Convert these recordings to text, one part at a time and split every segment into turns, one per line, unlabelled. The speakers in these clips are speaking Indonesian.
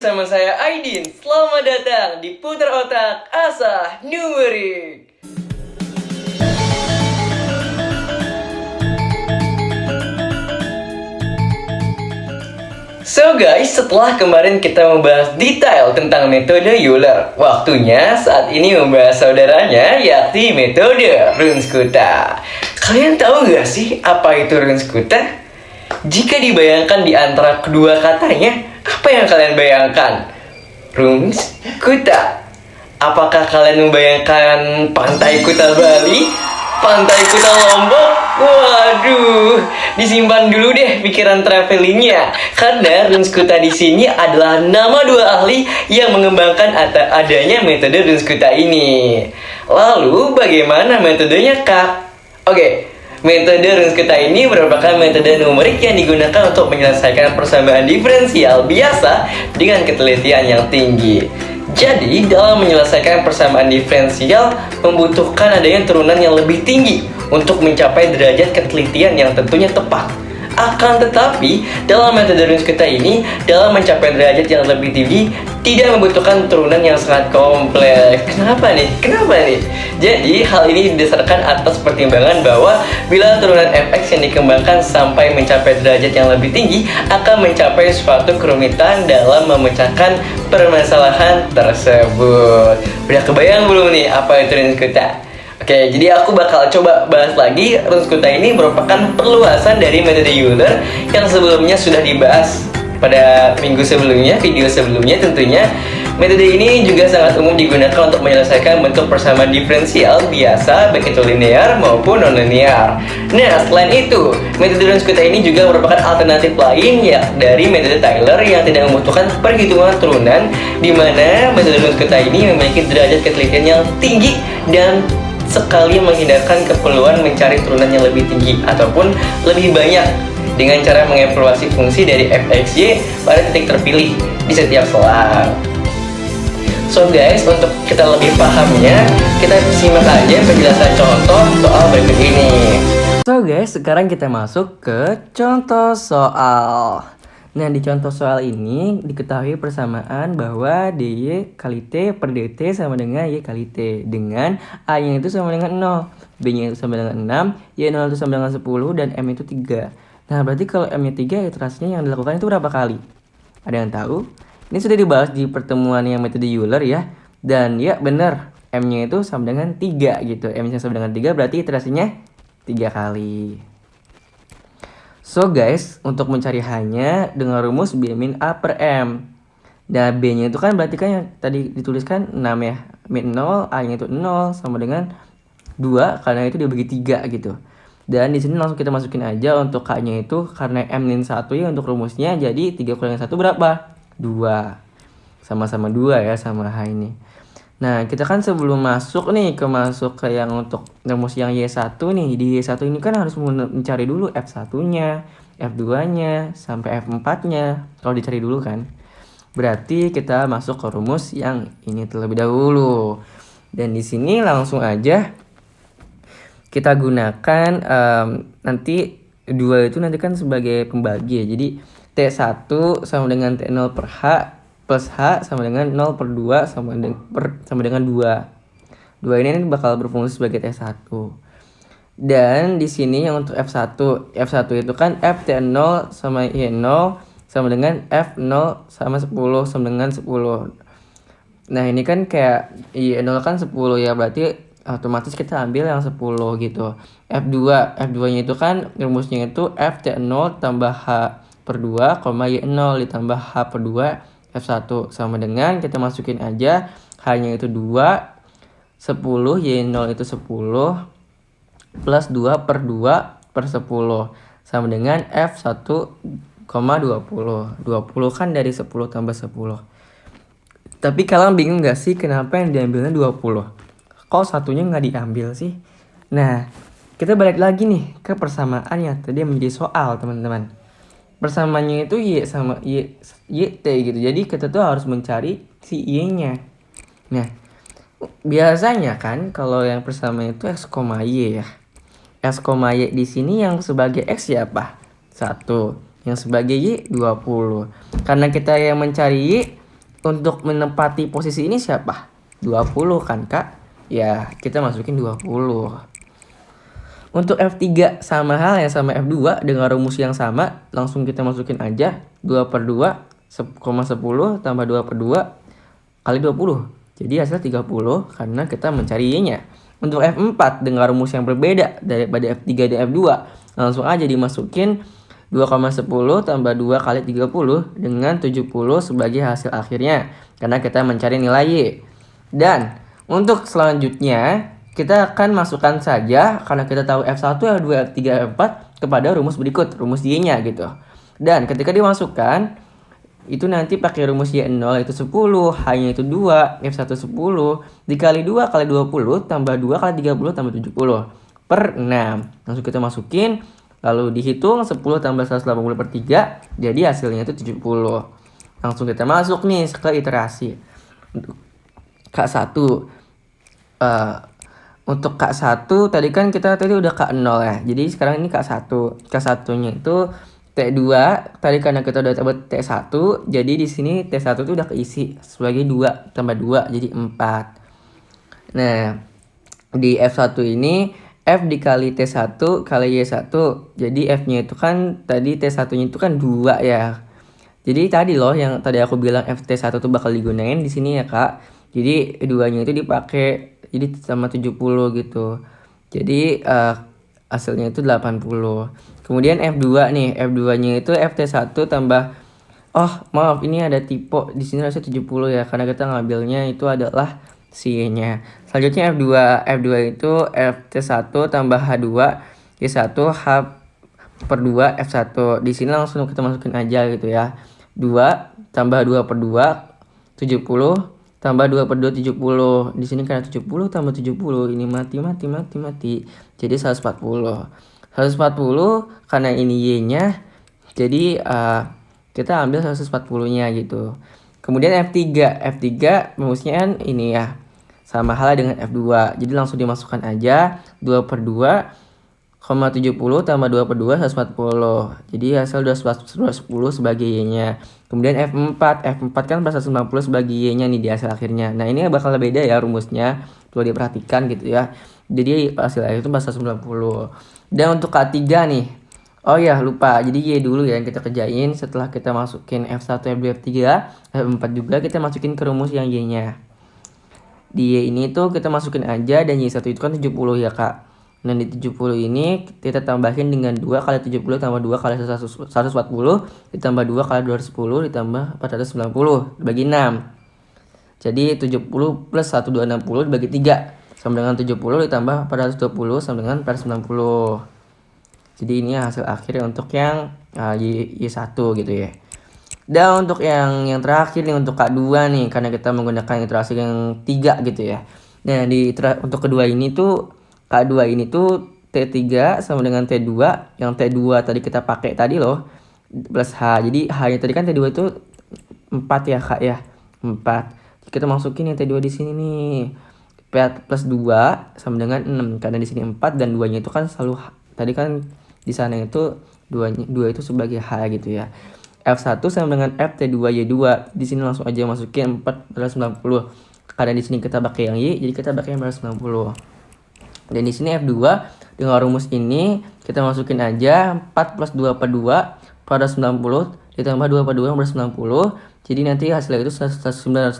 Sama saya Aidin, selamat datang di Putar Otak Asah Numerik. So guys, setelah kemarin kita membahas detail tentang metode Euler, waktunya saat ini membahas saudaranya, yakni metode Runskuta. Kalian tahu gak sih apa itu Runskuta? Jika dibayangkan di antara kedua katanya, apa yang kalian bayangkan? Runskuta. Apakah kalian membayangkan Pantai Kuta Bali? Pantai Kuta Lombok? Waduh, disimpan dulu deh pikiran travelingnya. Karena Runskuta di sini adalah nama dua ahli yang mengembangkan adanya metode Runskuta ini. Lalu bagaimana metodenya, Kak? Oke. Metode Runskuta ini merupakan metode numerik yang digunakan untuk menyelesaikan persamaan diferensial biasa dengan ketelitian yang tinggi. Jadi, dalam menyelesaikan persamaan diferensial membutuhkan adanya turunan yang lebih tinggi untuk mencapai derajat ketelitian yang tentunya tepat. Akan tetapi, dalam metode Runskuta ini, dalam mencapai derajat yang lebih tinggi, tidak membutuhkan turunan yang sangat kompleks. Kenapa nih? Jadi, hal ini didasarkan atas pertimbangan bahwa bila turunan fx yang dikembangkan sampai mencapai derajat yang lebih tinggi, akan mencapai suatu kerumitan dalam memecahkan permasalahan tersebut. Udah kebayang belum nih apa itu Runskuta? Oke, jadi aku bakal coba bahas lagi. Runskuta ini merupakan perluasan dari metode Euler yang sebelumnya sudah dibahas pada minggu sebelumnya, video sebelumnya tentunya. Metode ini juga sangat umum digunakan untuk menyelesaikan bentuk persamaan diferensial biasa, baik itu linear maupun non-linear. Nah, selain itu, metode Runskuta ini juga merupakan alternatif lain ya dari metode Taylor yang tidak membutuhkan perhitungan turunan, di mana metode Runskuta ini memiliki derajat ketelitian yang tinggi dan sekali menghindarkan keperluan mencari turunan yang lebih tinggi ataupun lebih banyak dengan cara mengevaluasi fungsi dari fxy pada titik terpilih di setiap selang. So guys, untuk kita lebih pahamnya, kita simak aja penjelasan contoh soal berikut ini. So guys, sekarang kita masuk ke contoh soal. Nah, di contoh soal ini diketahui persamaan bahwa dy kali t per dt sama dengan y kali t, dengan a-nya itu sama dengan 0, b-nya itu sama dengan 6, y0 itu sama dengan 10, dan m itu 3. Nah, berarti kalau m-nya 3, iterasinya yang dilakukan itu berapa kali? Ada yang tahu? Ini sudah dibahas di pertemuan yang metode Euler ya. Dan ya benar, m-nya itu sama dengan 3 gitu. M-nya sama dengan 3 berarti iterasinya 3 kali. So guys, untuk mencari H-nya dengan rumus B min A per M. Nah, B-nya itu kan berarti kan yang tadi dituliskan 6 ya. Min 0, A-nya itu 0 sama dengan 2 karena itu dibagi 3 gitu. Dan di sini langsung kita masukin aja untuk K-nya itu karena M min 1 ya untuk rumusnya. Jadi 3 kurangi 1 berapa? 2. Sama-sama 2 ya sama H ini. Nah, kita kan sebelum masuk ke yang untuk rumus yang Y1 nih. Di Y1 ini kan harus mencari dulu F1-nya, F2-nya, sampai F4-nya. Kalau dicari dulu kan. Berarti kita masuk ke rumus yang ini terlebih dahulu. Dan di sini langsung aja kita gunakan nanti 2 itu nanti kan sebagai pembagi ya. Jadi T1 sama dengan T0 per H plus H sama dengan 0 per 2 sama dengan 2. 2 ini bakal berfungsi sebagai T1. Dan di sini yang untuk F1 itu kan Ft0 sama Y0 sama dengan F0 sama 10 sama dengan 10. Nah, ini kan kayak Y0 kan 10 ya, berarti otomatis kita ambil yang 10 gitu. F2-nya itu kan rumusnya itu Ft0 tambah H per 2, Y0 ditambah H per 2 F1 sama dengan kita masukin aja H-nya itu 2, 10, Y0 itu 10 plus 2 per 2 per 10 sama dengan F1, 20. 20 kan dari 10 tambah 10. Tapi kalian bingung gak sih kenapa yang diambilnya 20? Kok satunya gak diambil sih? Nah, kita balik lagi nih ke persamaan yang tadi menjadi soal teman-teman. Persamaannya itu Y sama YT gitu. Jadi kita tuh harus mencari si Y-nya. Nah, biasanya kan kalau yang persamaan itu X, Y ya. X, Y di sini yang sebagai X siapa? 1. Yang sebagai Y 20. Karena kita yang mencari Y,
untuk menempati posisi ini siapa? 20 kan kak? Ya kita masukin 20. Untuk F3 sama hal yang sama F2 dengan rumus yang sama, langsung kita masukin aja 2 per 2, 10 tambah 2 per 2 kali 20. Jadi hasil 30 karena kita mencari Y-nya. Untuk F4 dengan rumus yang berbeda daripada F3 dan F2, langsung aja dimasukin 2,10 tambah 2 kali 30 dengan 70 sebagai hasil akhirnya. Karena kita mencari nilai Y. Dan untuk selanjutnya, kita akan masukkan saja karena kita tahu F1, F2, F3, F4 kepada rumus berikut, rumus Y-nya gitu. Dan ketika dimasukkan, itu nanti pakai rumus Y0 itu 10, H-nya itu 2, F1 10, dikali 2 kali 20, tambah 2 kali 30, tambah 70, per 6. Langsung kita masukin, lalu dihitung 10 tambah 180 per 3, jadi hasilnya itu 70. Langsung kita masuk nih ke iterasi. Untuk K1, untuk K1 tadi kan kita tadi udah K0 ya. Jadi sekarang ini K1. K1-nya itu T2. Tadi karena kita udah dapat T1, jadi di sini T1 itu udah keisi sebagai 2 tambah 2 jadi 4. Nah, di F1 ini F dikali T1 kali Y1. Jadi F-nya itu kan tadi T1-nya itu kan 2 ya. Jadi tadi loh yang tadi aku bilang FT1 tuh bakal digunain di sini ya, Kak. Jadi 2-nya itu dipakai jadi sama 70 gitu. Jadi hasilnya itu 80. Kemudian F2 nih, F2-nya itu FT1 tambah maaf ini ada tipe di sini harusnya 70 ya karena kita ngambilnya itu adalah C-nya. Selanjutnya F2 itu FT1 tambah H2 Y1 H per 2 F1. Di sini langsung kita masukin aja gitu ya. 2 tambah 2 per 2 70 tambah 2 per 2 70. Di sini karena 70 tambah 70 ini mati. Jadi 140. 140 karena ini Y-nya. Jadi kita ambil 140-nya gitu. Kemudian F3 rumusnya kan ini ya. Sama halnya dengan F2. Jadi langsung dimasukkan aja 2 per 2 70 tambah 2 per 2 140. Jadi hasil 210 sebagai Y-nya. Kemudian F4 kan 190 sebagai Y-nya nih di hasil akhirnya. Nah ini bakal beda ya rumusnya. Perlu diperhatikan gitu ya. Jadi hasil akhir itu 190. Dan untuk K3 nih. Oh ya lupa. Jadi Y dulu ya yang kita kerjain. Setelah kita masukin F1, F2, F3, F4 juga kita masukin ke rumus yang Y-nya. Di Y ini tuh kita masukin aja dan Y1 itu kan 70 ya Kak. Nah di 70 ini kita tambahin dengan 2 kali 70 tambah 2 kali 140 ditambah 2 kali 210 ditambah 490 dibagi 6. Jadi 70 plus 1260 dibagi 3 sama dengan 70 ditambah 420 sama dengan 490. Jadi ini hasil akhir untuk yang Y1 gitu ya. Dan untuk yang terakhir nih untuk K2 nih karena kita menggunakan iterasi yang 3 gitu ya. Nah untuk kedua ini tuh K2 ini tuh T3 sama dengan T2. Yang T2 tadi kita pakai tadi loh. Plus H. Jadi H-nya tadi kan T2 itu 4 ya Kak ya. 4. Jadi kita masukin yang T2 di sini nih. P plus 2 sama dengan 6. Karena di sini 4 dan 2-nya itu kan selalu tadi kan di sana itu 2 itu sebagai H gitu ya. F1 sama dengan F T2Y2. Di sini langsung aja masukin 490. Karena di sini kita pakai yang Y, jadi kita pakai yang 490. Dan di sini F2 dengan rumus ini kita masukin aja 4 plus 2 per 2 pada 90 ditambah 2 per 2 490. Jadi nanti hasilnya itu 980.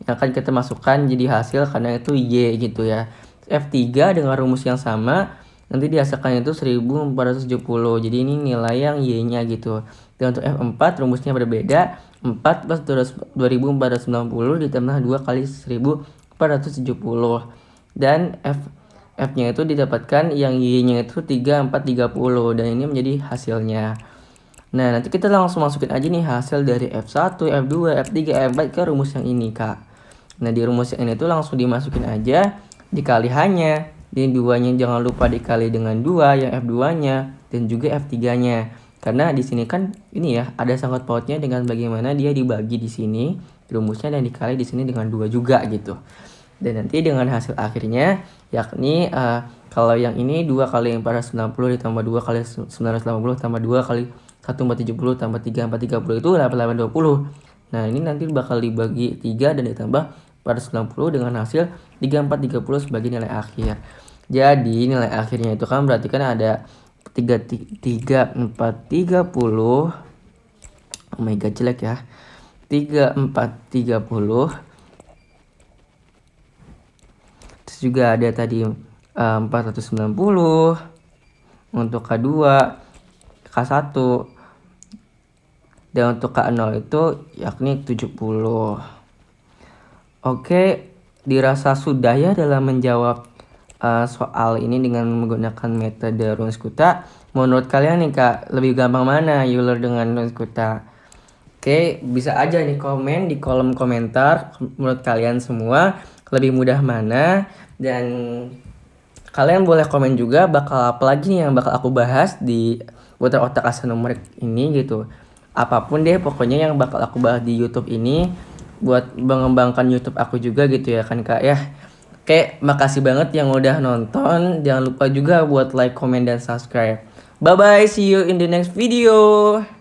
Yang akan kita masukkan jadi hasil karena itu Y gitu ya. F3 dengan rumus yang sama nanti dihasilkan itu 1470. Jadi ini nilai yang Y-nya gitu. Dan untuk F4 rumusnya berbeda. 4 plus 2490 ditambah 2 kali 1470. Dan F-nya itu didapatkan yang Y-nya itu 3430 dan ini menjadi hasilnya. Nah, nanti kita langsung masukin aja nih hasil dari F1, F2, F3, F4 ke rumus yang ini, Kak. Nah, di rumus yang ini tuh langsung dimasukin aja dikali H-nya. Dan 2-nya jangan lupa dikali dengan 2 yang F2-nya dan juga F3-nya. Karena di sini kan ini ya, ada sangkut pautnya dengan bagaimana dia dibagi di sini rumusnya dan dikali di sini dengan 2 juga gitu. Dan nanti dengan hasil akhirnya yakni kalau yang ini 2 kali 490 ditambah 2 kali 980 tambah 2 kali 1470 tambah 3430 itu 8820. Nah, ini nanti bakal dibagi 3 dan ditambah 490 dengan hasil 3430 sebagai nilai akhir. Jadi, nilai akhirnya itu kan berarti kan ada 3430. Oh my god, jelek ya. 3430. Terus juga ada tadi 490 untuk K2, K1. Dan untuk K0 itu yakni 70. Oke, dirasa sudah ya dalam menjawab soal ini dengan menggunakan metode Runskuta. Menurut kalian nih Kak, lebih gampang mana Euler dengan Runskuta? Oke, bisa aja nih komen di kolom komentar menurut kalian semua lebih mudah mana, dan kalian boleh komen juga bakal apa lagi nih yang bakal aku bahas di putar otak astronomerik ini gitu. Apapun deh pokoknya yang bakal aku bahas di YouTube ini buat mengembangkan YouTube aku juga gitu ya kan Kak ya. Oke, makasih banget yang udah nonton. Jangan lupa juga buat like, comment, dan subscribe. Bye bye, see you in the next video.